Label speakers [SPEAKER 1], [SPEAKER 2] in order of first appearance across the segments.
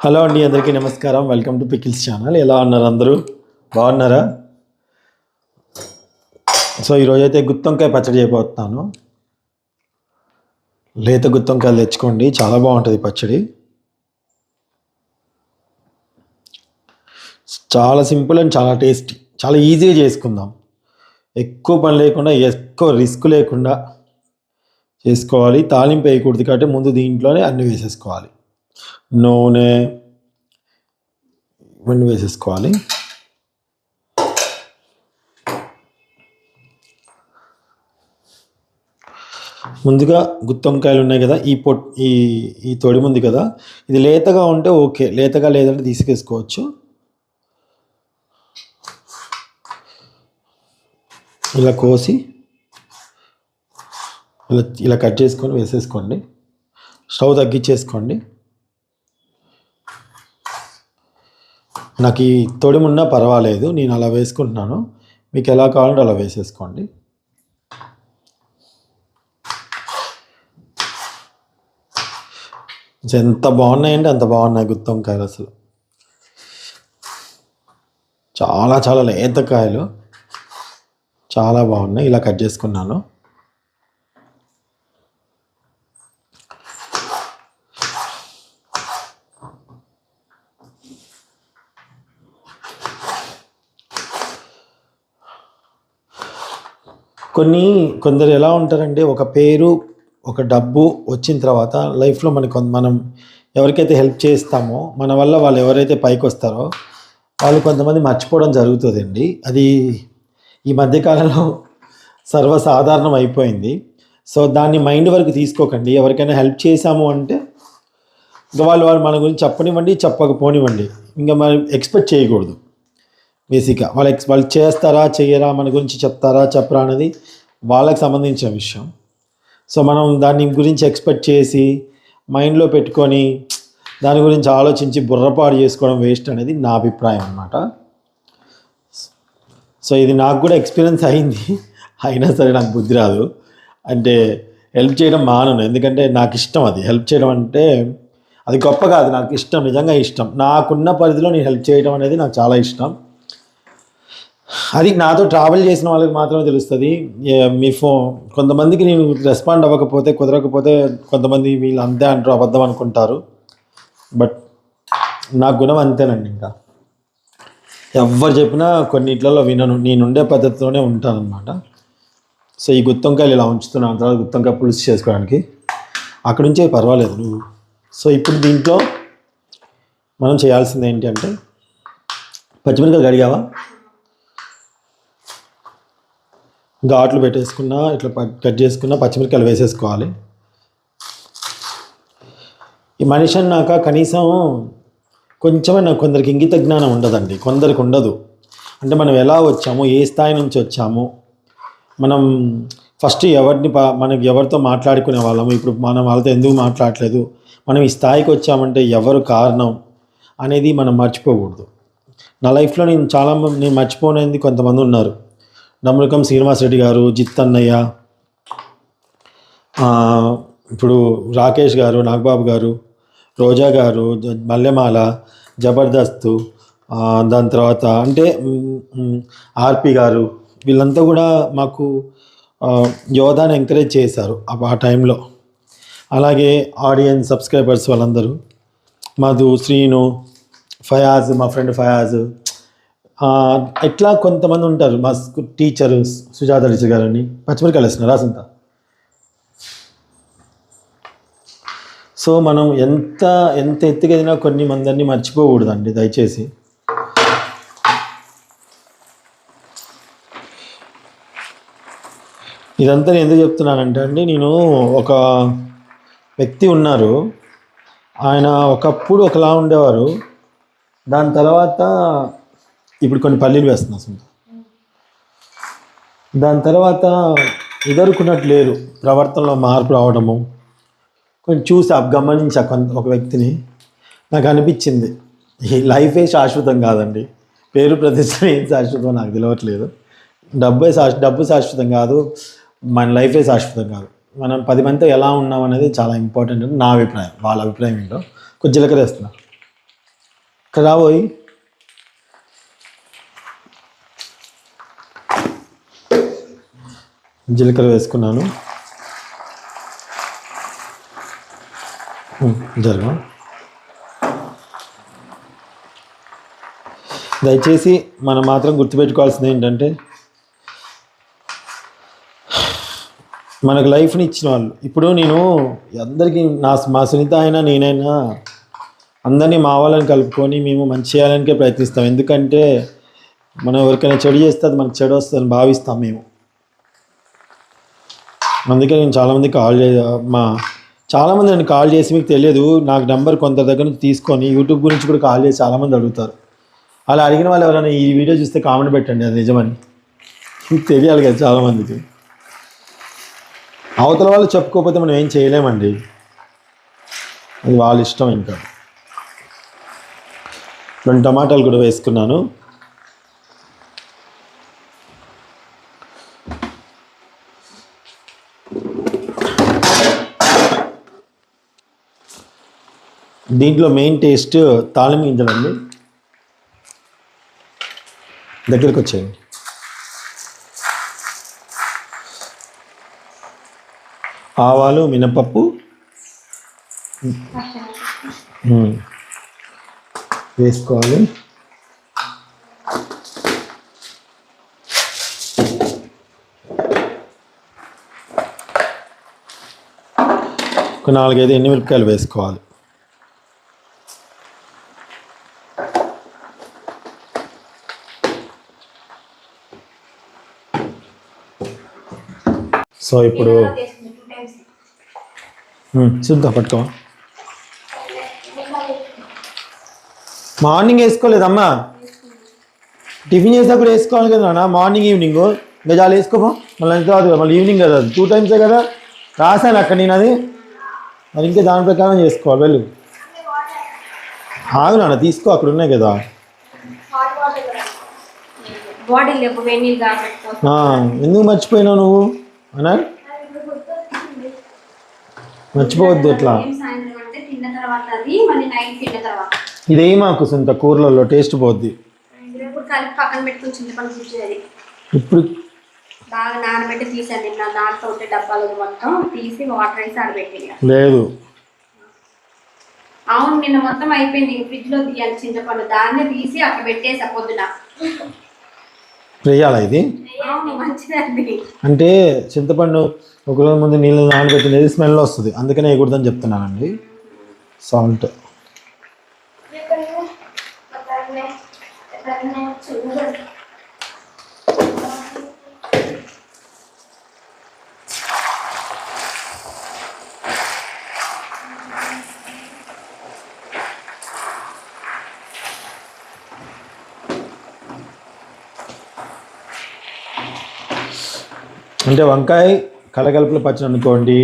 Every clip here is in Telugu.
[SPEAKER 1] హలో అండి, అందరికీ నమస్కారం. Welcome to pickles channel. ఎలా ఉన్నారు అందరూ? బాగున్నారా? సో ఈరోజు అయితే గుత్తొంకాయ పచ్చడి చేయబోతున్నాను. లేత గుత్తొంకాయలు తెచ్చుకోండి, చాలా బాగుంటుంది పచ్చడి. చాలా సింపుల్ అండ్ చాలా టేస్టీ, చాలా ఈజీగా చేసుకుందాం. ఎక్కువ పని లేకుండా, ఎక్కువ రిస్క్ లేకుండా చేసుకోవాలి. తాలింపు వేయకూడదు కాబట్టి ముందు దీంట్లోనే అన్నీ వేసేసుకోవాలి. నూనె ఇవన్నీ వేసేసుకోవాలి. ముందుగా గుత్తొంకాయలు ఉన్నాయి కదా, ఈ తొడి ఉంది కదా, ఇది లేతగా ఉంటే ఓకే, లేతగా లేదంటే తీసుకేసుకోవచ్చు. ఇలా కోసి ఇలా కట్ చేసుకొని వేసేసుకోండి. స్టవ్ తగ్గించేసుకోండి. నాకు ఈ తొడిమున్నా పర్వాలేదు, నేను అలా వేసుకుంటున్నాను. మీకు ఎలా కావాలంటే అలా వేసేసుకోండి. ఎంత బాగున్నాయంటే అంత బాగున్నాయి గుత్తొంకాయలు, అసలు చాలా చాలా లేతకాయలు, చాలా బాగున్నాయి. ఇలా కట్ చేసుకున్నాను. కొందరు ఎలా ఉంటారంటే, ఒక పేరు ఒక డబ్బు వచ్చిన తర్వాత లైఫ్లో మనం ఎవరికైతే హెల్ప్ చేస్తామో మన వల్ల వాళ్ళు ఎవరైతే పైకి వస్తారో వాళ్ళు కొంతమంది మర్చిపోవడం జరుగుతుందండి. అది ఈ మధ్యకాలంలో సర్వసాధారణం అయిపోయింది. సో దాన్ని మైండ్ వరకు తీసుకోకండి. ఎవరికైనా హెల్ప్ చేశాము అంటే ఇంకా వాళ్ళు మన గురించి చెప్పనివ్వండి, చెప్పకపోనివ్వండి, ఇంకా మనం ఎక్స్పెక్ట్ చేయకూడదు. బేసిక్గా వాళ్ళు చేస్తారా చేయరా, మన గురించి చెప్తారా చెప్పరా అనేది వాళ్ళకి సంబంధించిన విషయం. సో మనం దాని గురించి ఎక్స్పెక్ట్ చేసి మైండ్లో పెట్టుకొని దాని గురించి ఆలోచించి బుర్రపాడు చేసుకోవడం వేస్ట్ అనేది నా అభిప్రాయం అన్నమాట. సో ఇది నాకు కూడా ఎక్స్పీరియన్స్ అయింది. అయినా సరే నాకు బుద్ధి రాదు, అంటే హెల్ప్ చేయడం మానను. ఎందుకంటే నాకు ఇష్టం, అది హెల్ప్ చేయడం అంటే అది గొప్ప కాదు, నాకు ఇష్టం, నిజంగా ఇష్టం. నాకున్న పరిధిలో నేను హెల్ప్ చేయడం అనేది నాకు చాలా ఇష్టం. అది నాతో ట్రావెల్ చేసిన వాళ్ళకి మాత్రమే తెలుస్తుంది. మీ కొంతమందికి నేను రెస్పాండ్ అవ్వకపోతే, కుదరకపోతే కొంతమంది వీళ్ళు అంతే అంటారు, అబద్ధం అనుకుంటారు. బట్ నా గుణం అంతేనండి. ఇంకా ఎవరు చెప్పినా కొన్నిట్లలో వినను, నేనుండే పద్ధతిలోనే ఉంటానన్నమాట. సో ఈ గుత్తొంకాయలు ఇలా ఉంచుతున్నాను, తర్వాత గుత్తొంకాయ పులుసు చేసుకోవడానికి. అక్కడ నుంచే పర్వాలేదు నువ్వు. సో ఇప్పుడు దీంట్లో మనం చేయాల్సింది ఏంటి అంటే, పచ్చిమిరపకాయలు కడిగావా, ఘాట్లు పెట్టేసుకున్నా, ఇట్లా కట్ చేసుకున్న పచ్చిమిరపకాయలు వేసేసుకోవాలి. ఈ మనిషి అన్నాక కనీసం కొంచెమే, నాకు కొందరికి ఇంగిత జ్ఞానం ఉండదండి, కొందరికి ఉండదు. అంటే మనం ఎలా వచ్చాము, ఏ స్థాయి నుంచి వచ్చాము, మనం ఫస్ట్ మనకి ఎవరితో మాట్లాడుకునే వాళ్ళము, ఇప్పుడు మనం వాళ్ళతో ఎందుకు మాట్లాడలేదు, మనం ఈ స్థాయికి వచ్చామంటే ఎవరు కారణం అనేది మనం మర్చిపోకూడదు. నా లైఫ్లో నేను మర్చిపోనేది కొంతమంది ఉన్నారు. నమ్మకం శ్రీనివాసరెడ్డి గారు, జిత్తన్నయ్య, ఇప్పుడు రాకేష్ గారు, నాగబాబు గారు, రోజా గారు, మల్లెమాల, జబర్దస్త్, దాని తర్వాత అంటే ఆర్పి గారు, వీళ్ళంతా కూడా మాకు యోధాని ఎంకరేజ్ చేశారు ఆ టైంలో. అలాగే ఆడియన్స్, సబ్స్క్రైబర్స్ వాళ్ళందరూ, మధు, శ్రీను, ఫయాజ్, మా ఫ్రెండ్ ఫయాజ్, ఇట్లా కొంతమంది ఉంటారు. మా టీచరు సుజాత టీచర్ గారని. పచ్చిమిరకాయలు వేస్తున్నారు రాసంతా. సో మనం ఎంత ఎత్తుకెదినా కొన్ని మందిని మర్చిపోకూడదండి దయచేసి. ఇదంతా నేను ఎందుకు చెప్తున్నానంటే అండి, నేను ఒక వ్యక్తి ఉన్నారు, ఆయన ఒకప్పుడు ఒకలా ఉండేవారు, దాని తర్వాత ఇప్పుడు కొన్ని పల్లీలు వేస్తున్నా అసలు. దాని తర్వాత ఎదుర్కొన్నట్టు లేరు, ప్రవర్తనలో మార్పు రావడము. కొంచెం చూసి గమనించా ఒక వ్యక్తిని, నాకు అనిపించింది ఈ లైఫే శాశ్వతం కాదండి, పేరు ప్రతిష్ట ఏం శాశ్వతం నాకు తెలియట్లేదు. డబ్బు శాశ్వతం కాదు, మన లైఫే శాశ్వతం కాదు. మనం 10 మందితో ఎలా ఉన్నాం అనేది చాలా ఇంపార్టెంట్ అని నా అభిప్రాయం. వాళ్ళ అభిప్రాయం ఏంటో. కొంచెం జీలకర్ర వేస్తున్నా. ఇక్కడ రాబోయి జీలకర్ర వేసుకున్నాను. జరగ దయచేసి మనం మాత్రం గుర్తుపెట్టుకోవాల్సింది ఏంటంటే మనకు లైఫ్ని ఇచ్చిన వాళ్ళు. ఇప్పుడు నేను అందరికీ మా సునీత అయినా నేనైనా అందరినీ మా వాళ్ళని కలుపుకొని మేము మంచి చేయాలనికే ప్రయత్నిస్తాం. ఎందుకంటే మనం ఎవరికైనా చెడు చేస్తే అది మనకు చెడు వస్తుందని భావిస్తాం మేము. అందుకే నేను చాలామంది చాలామంది నన్ను కాల్ చేసి మీకు తెలియదు నాకు నెంబర్ కొందరి దగ్గర నుంచి తీసుకొని యూట్యూబ్ గురించి కూడా కాల్ చేసి చాలామంది అడుగుతారు. అలా అడిగిన వాళ్ళు ఎవరైనా ఈ వీడియో చూస్తే కామెంట్ పెట్టండి, అది నిజమని. మీకు తెలియాలి కదా చాలామందికి. అవతల వాళ్ళు చెప్పుకోకపోతే మనం ఏం చేయలేమండి, అది వాళ్ళ ఇష్టం. ఇంకా 2 టమాటాలు కూడా వేసుకున్నాను. దీంట్లో మెయిన్ టేస్ట్ తాళం గింజలండి. దగ్గరికి వచ్చేయండి. ఆవాలు, మినపప్పు వేసుకోవాలి. ఒక 4-5 ఎండుమిరపకాయలు వేసుకోవాలి. సో ఇప్పుడు చూద్దాం, పట్టుకో. మార్నింగ్ వేసుకోలేదమ్మా, టిఫిన్ చేసినప్పుడు వేసుకోవాలి కదా నాన్న, మార్నింగ్ ఈవినింగ్. ఇంకా చాలా వేసుకోపో, మళ్ళీ ఎంత కాదు, మళ్ళీ ఈవినింగ్ కదా, 2 టైమ్సే కదా రాశాను అక్కడ నేను. అది మరి ఇంకా దాని ప్రకారం చేసుకోవాలి. వెళ్ళు, ఆగు నాన్న, తీసుకో, అక్కడ ఉన్నాయి కదా. ఎందుకు మర్చిపోయినావు నువ్వు అన్నా? మర్చిపోవద్దు అట్లా. ఇదే మాకు సొంత కూరలలో టేస్ట్ పోద్ది. ఇప్పుడు
[SPEAKER 2] బాగా నానబెట్టి తీసాను, దాంట్లో ఉంటే డబ్బాలు మొత్తం తీసి వాటర్ వేసి ఆడబెట్టి.
[SPEAKER 1] లేదు
[SPEAKER 2] అవును, నిన్న మొత్తం అయిపోయింది. ఫ్రిడ్జ్ లో తీయాలి చింతపండు, దాన్ని తీసి అక్కడ పెట్టేసా పొద్దున.
[SPEAKER 1] వేయాలా ఇది?
[SPEAKER 2] మంచిదండి.
[SPEAKER 1] అంటే చింతపండు ఒక రోజు ముందు నీళ్ళు నానబెట్టినది స్మెల్ వస్తుంది, అందుకనే వేయకూడదని చెప్తున్నానండి. సాల్ట్ అంటే వంకాయ కలగలుపుల పచ్చడి అనుకోండి.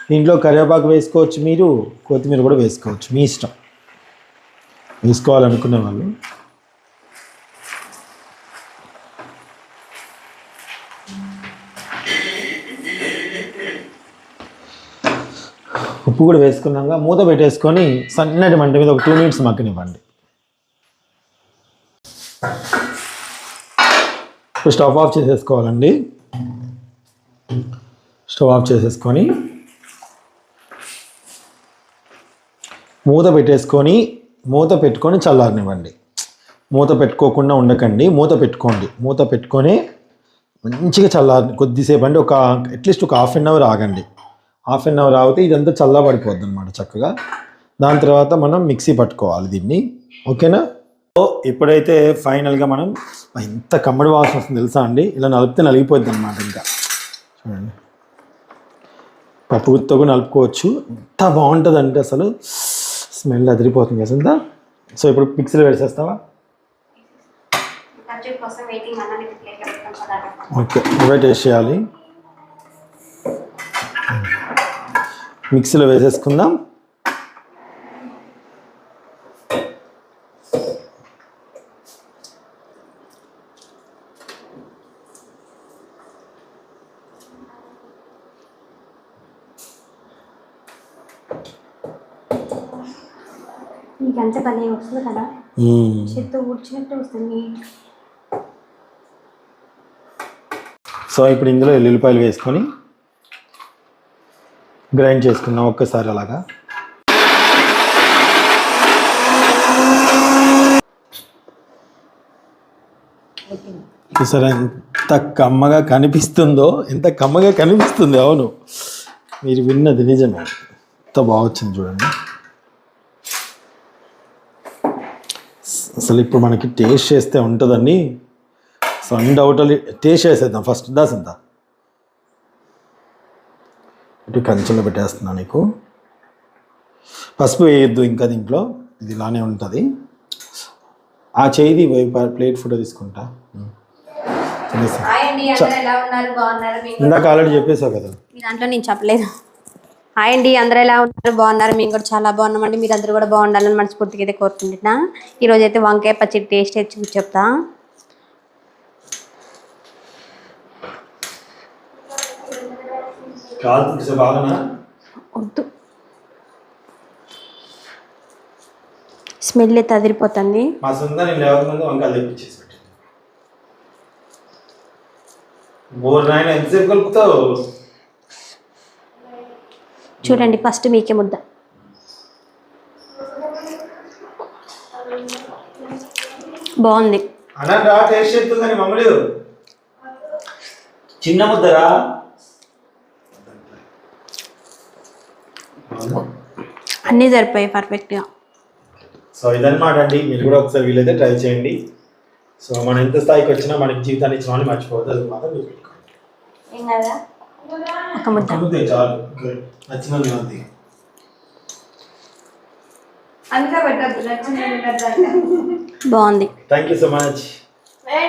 [SPEAKER 1] దీంట్లో కరివేపాకు వేసుకోవచ్చు, మీరు కొత్తిమీర కూడా వేసుకోవచ్చు, మీ ఇష్టం. వేసుకోవాలనుకునే వాళ్ళు. ఉప్పు కూడా వేసుకున్నాక మూత పెట్టేసుకొని సన్నటి మంట మీద ఒక 2 మినిట్స్ మగ్గనివ్వండి. ఇప్పుడు స్టవ్ ఆఫ్ చేసేసుకోవాలండి. స్టవ్ ఆఫ్ చేసేసుకొని మూత పెట్టుకొని చల్లారనివ్వండి. మూత పెట్టుకోకుండా ఉండకండి, మూత పెట్టుకోండి. మూత పెట్టుకొని మంచిగా కొద్దిసేపు అంటే అట్లీస్ట్ ఒక హాఫ్ అన్ అవర్ ఆగండి. హాఫ్ అన్ అవర్ ఆగితే ఇదంతా చల్లబడిపోద్ది అనమాట చక్కగా. దాని తర్వాత మనం మిక్సీ పట్టుకోవాలి దీన్ని, ఓకేనా? సో ఇప్పుడైతే ఫైనల్గా మనం ఎంత కమ్మడి వాసన వస్తుంది తెలుసా అండి. ఇలా నలిపితే నలిగిపోద్ది అనమాట. ఇంకా చూడండి, పప్పు గుత్తో కూడా నలుపుకోవచ్చు. ఎంత బాగుంటుంది అంటే అసలు స్మెల్ అదిరిపోతుంది అసలు. సో ఇప్పుడు మిక్సీలో వేసేస్తావా? ఓకే, ఇవే టేస్ట్ చేయాలి. మిక్సీలో వేసేసుకుందాం.
[SPEAKER 2] నీకంతా భలే వస్తుంది కదా, చేత్తో ఊడ్చినట్టే వస్తుంది నీట్.
[SPEAKER 1] సో ఇప్పుడు ఇందులో ఎల్లుల్లిపాయలు వేసుకొని గ్రైండ్ చేసుకున్నాం ఒక్కసారి అలాగా. చూసారా ఎంత కమ్మగా కనిపిస్తుందో, ఎంత కమ్మగా కనిపిస్తుంది. అవును, మీరు విన్నది నిజమే. ఎంత బాగా వచ్చింది చూడండి. అసలు ఇప్పుడు మనకి టేస్ట్ చేస్తే ఉంటుందండి. సో అన్డౌటెడ్లీ టేస్ట్ చేసేద్దాం ఫస్ట్. దాసంతా ఇటు కంచెలో పెట్టేస్తున్నా. నీకు పసుపు వేయొద్దు ఇంకా దీంట్లో, ఇది ఇలానే ఉంటుంది. ఆ చేయిది ప్లేట్ ఫోటో తీసుకుంటా.
[SPEAKER 2] హాయ్ అండి, అందరూ ఎలా ఉన్నారు? బాగున్నారు?
[SPEAKER 1] ఇందాక ఆల్రెడీ చెప్పేసావు కదా.
[SPEAKER 2] మీ దాంట్లో నేను చెప్పలేదు. హాయ్ అండి, అందరూ ఎలా ఉన్నారు? బాగున్నారు? మేము కూడా చాలా బాగున్నామండి. మీరు అందరూ కూడా బాగుండాలని మనస్ఫూర్తిగా అయితే కోరుకుంటున్నా. ఈరోజు అయితే వంకాయ పచ్చడి టేస్ట్ అయితే చూసి చెప్తా. వద్దు, స్మెల్ అయితే అదిరిపోతుంది.
[SPEAKER 1] మా సొంత నేను లేవకముందు వంకాయలు తెప్పించేసి పెట్టాను. నాయన ఎంతసేపు కలుపుతావు?
[SPEAKER 2] చూడండి, ఫస్ట్ మీకే ముద్ద. బాగుంది.
[SPEAKER 1] అన్నా టేస్ట్ చేస్తుందని మమ్మల్ని చిన్న ముద్దరా.
[SPEAKER 2] అన్నీ సరిపోయాయి పర్ఫెక్ట్గా.
[SPEAKER 1] సో ఇదన్నమాట అండి. మీరు కూడా ఒకసారి వీలైతే ట్రై చేయండి. సో మనం ఎంత స్థాయికి వచ్చినా మనకి జీవితాన్ని ఇచ్చిన వాళ్ళు మర్చిపోవద్దు. అది మాత్రం మీరు పెట్టుకోండి.
[SPEAKER 2] ఒక ముద్ద
[SPEAKER 1] చాలు, నచ్చినది ఉంది.
[SPEAKER 2] బాగుంది.
[SPEAKER 1] Thank you so much.